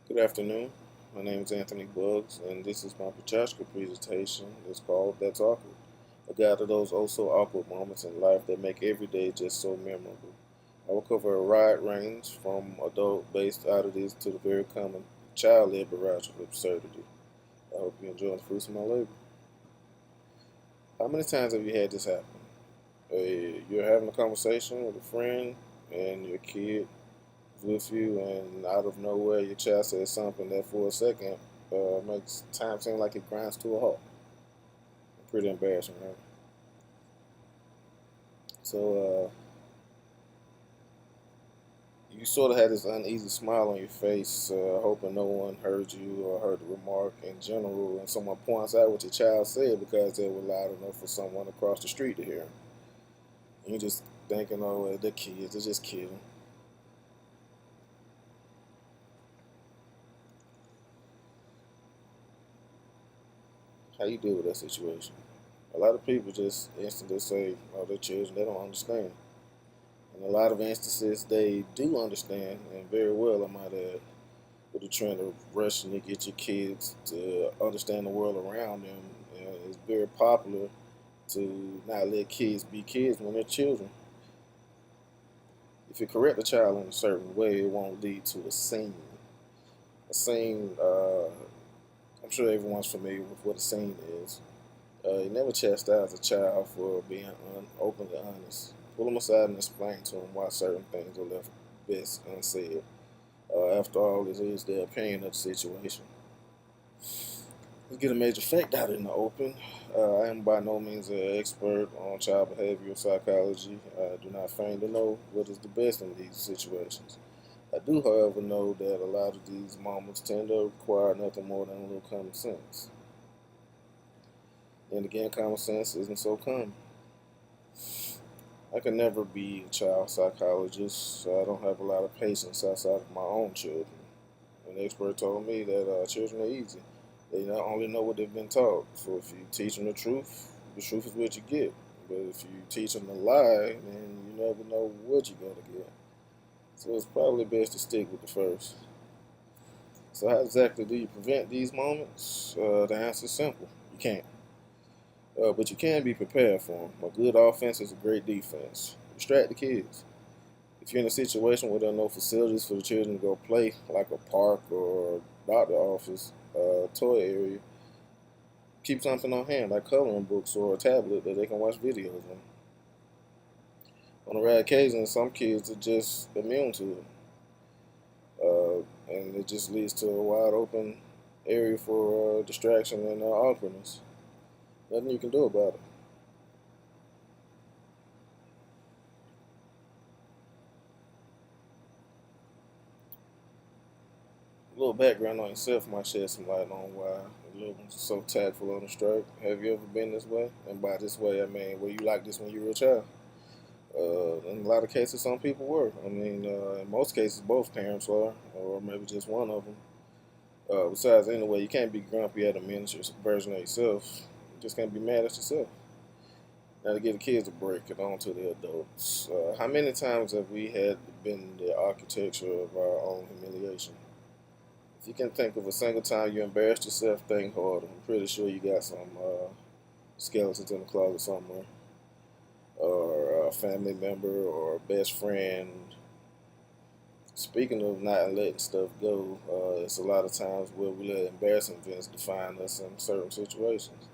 Good afternoon. My name is Anthony Buggs, and this is my Pachashka presentation. It's called That's Awkward, a guide to those oh so awkward moments in life that make every day just so memorable. I will cover a wide range from adult based oddities to the very common child led barrage of absurdity. I hope you enjoy the fruits of my labor. How many times have you had this happen? You're having a conversation with a friend, and your kid with you, and out of nowhere, your child says something that for a second makes time seem like it grinds to a halt. Pretty embarrassing, right? So you sort of had this uneasy smile on your face, hoping no one heard you or heard the remark in general, and someone points out what your child said because they were loud enough for someone across the street to hear. And you're just thinking, oh, well, they're kids, they're just kidding. How you deal with that situation? A lot of people just instantly say, oh, they're children, they don't understand. In a lot of instances, they do understand, and very well, I might add, with the trend of rushing to get your kids to understand the world around them. It's very popular to not let kids be kids when they're children. If you correct a child in a certain way, it won't lead to a scene. A scene, I'm sure everyone's familiar with what a scene is. You never chastise a child for being openly honest. Pull them aside and explain to them why certain things are left best unsaid. After all, this is their opinion of the situation. Let's get a major fact out in the open. I am by no means an expert on child behavioral psychology. I do not feign to know what is the best in these situations. I do, however, know that a lot of these moments tend to require nothing more than a little common sense. And again, common sense isn't so common. I can never be a child psychologist, so I don't have a lot of patience outside of my own children. An expert told me that children are easy. They not only know what they've been taught, so if you teach them the truth is what you get. But if you teach them a lie, then you never know what you're going to get. So it's probably best to stick with the first. So how exactly do you prevent these moments? The answer is simple. You can't. But you can be prepared for them. A good offense is a great defense. Distract the kids. If you're in a situation where there are no facilities for the children to go play, like a park or doctor office, toy area, keep something on hand, like coloring books or a tablet that they can watch videos on. On a rare occasion, some kids are just immune to it, and it just leads to a wide open area for distraction and awkwardness. Nothing you can do about it. A little background on yourself might shed some light on why you're so tactful on the strike. Have you ever been this way? And by this way, I mean, were you like this when you were a child? In a lot of cases, some people were. I mean, in most cases, both parents are, or maybe just one of them. Besides, anyway, you can't be grumpy at a miniature version of yourself. You just can't be mad at yourself. Now, to give the kids a break and on to the adults. How many times have we had been the architecture of our own humiliation? If you can think of a single time you embarrassed yourself, think hard. I'm pretty sure you got some skeletons in the closet somewhere, or a family member or a best friend. Speaking of not letting stuff go, it's a lot of times where we let embarrassing events define us in certain situations.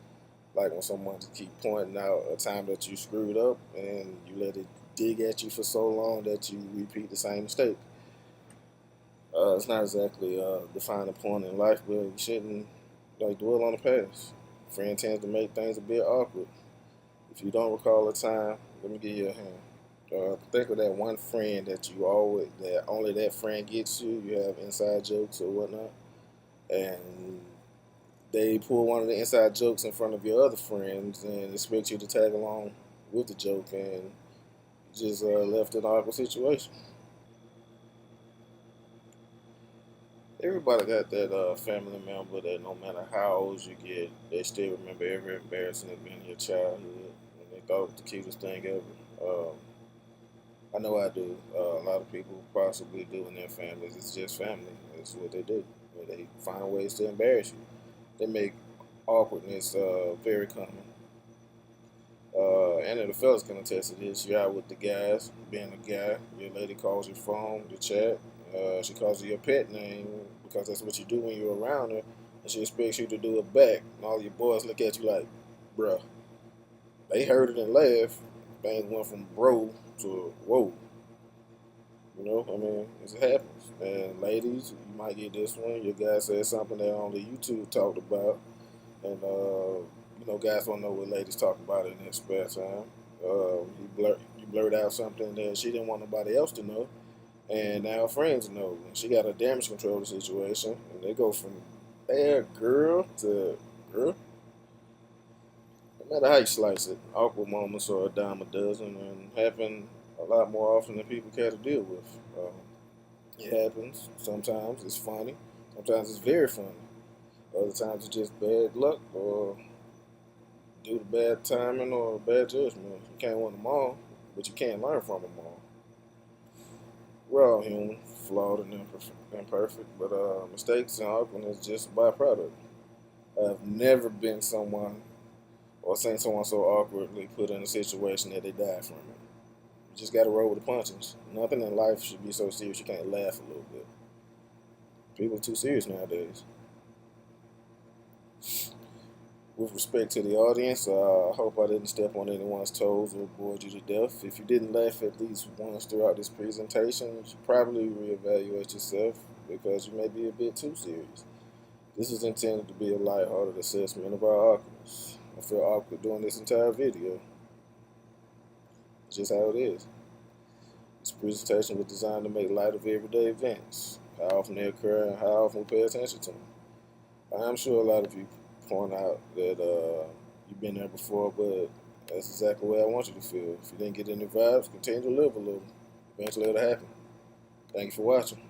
Like when someone just keep pointing out a time that you screwed up and you let it dig at you for so long that you repeat the same mistake. It's not exactly a defining point in life, but you shouldn't like dwell on the past. Friend tends to make things a bit awkward. If you don't recall a time, let me give you a hand. Think of that one friend that you always that only that friend gets you. You have inside jokes or whatnot, and they pull one of the inside jokes in front of your other friends and expect you to tag along with the joke, and just left in an awkward situation. Everybody got that family member that no matter how old you get, they still remember every embarrassing event in your childhood, and they thought it was the cutest thing ever. I know I do. A lot of people possibly do in their families. It's just family. It's what they do. They find ways to embarrass you. They make awkwardness very common. And the fellas can attest to this. You're out with the guys, being a guy. Your lady calls your phone to chat. She calls you your pet name because that's what you do when you're around her, and she expects you to do it back. And all your boys look at you like, bruh. They heard it and laughed. Things went from bro to whoa. You know, I mean, it happens. And ladies, you might get this one. Your guy said something that only you two talked about, and you know, guys don't know what ladies talk about in their spare time. You blurt out something that she didn't want nobody else to know, and now friends know. And she got a damage control the situation, and they go from there, girl, to girl. No matter how you slice it, awkward moments are a dime a dozen and happen a lot more often than people care to deal with. It happens. Sometimes it's funny. Sometimes it's very funny. Other times it's just bad luck or due to bad timing or bad judgment. You can't win them all, but you can learn from them all. We're all human, flawed and imperfect, but mistakes and awkwardness is just a byproduct. I've never been someone or seen someone so awkwardly put in a situation that they died from it. You just got to roll with the punches. Nothing in life should be so serious you can't laugh a little bit. People are too serious nowadays. With respect to the audience, I hope I didn't step on anyone's toes or bored you to death. If you didn't laugh at least once throughout this presentation, you should probably reevaluate yourself because you may be a bit too serious. This is intended to be a lighthearted assessment of our awkwardness. I feel awkward doing this entire video. It's just how it is. This presentation was designed to make light of everyday events, how often they occur and how often we pay attention to them. I'm sure a lot of you point out that you've been there before, but that's exactly the way I want you to feel. If you didn't get any vibes, continue to live a little. Eventually it'll happen. Thank you for watching.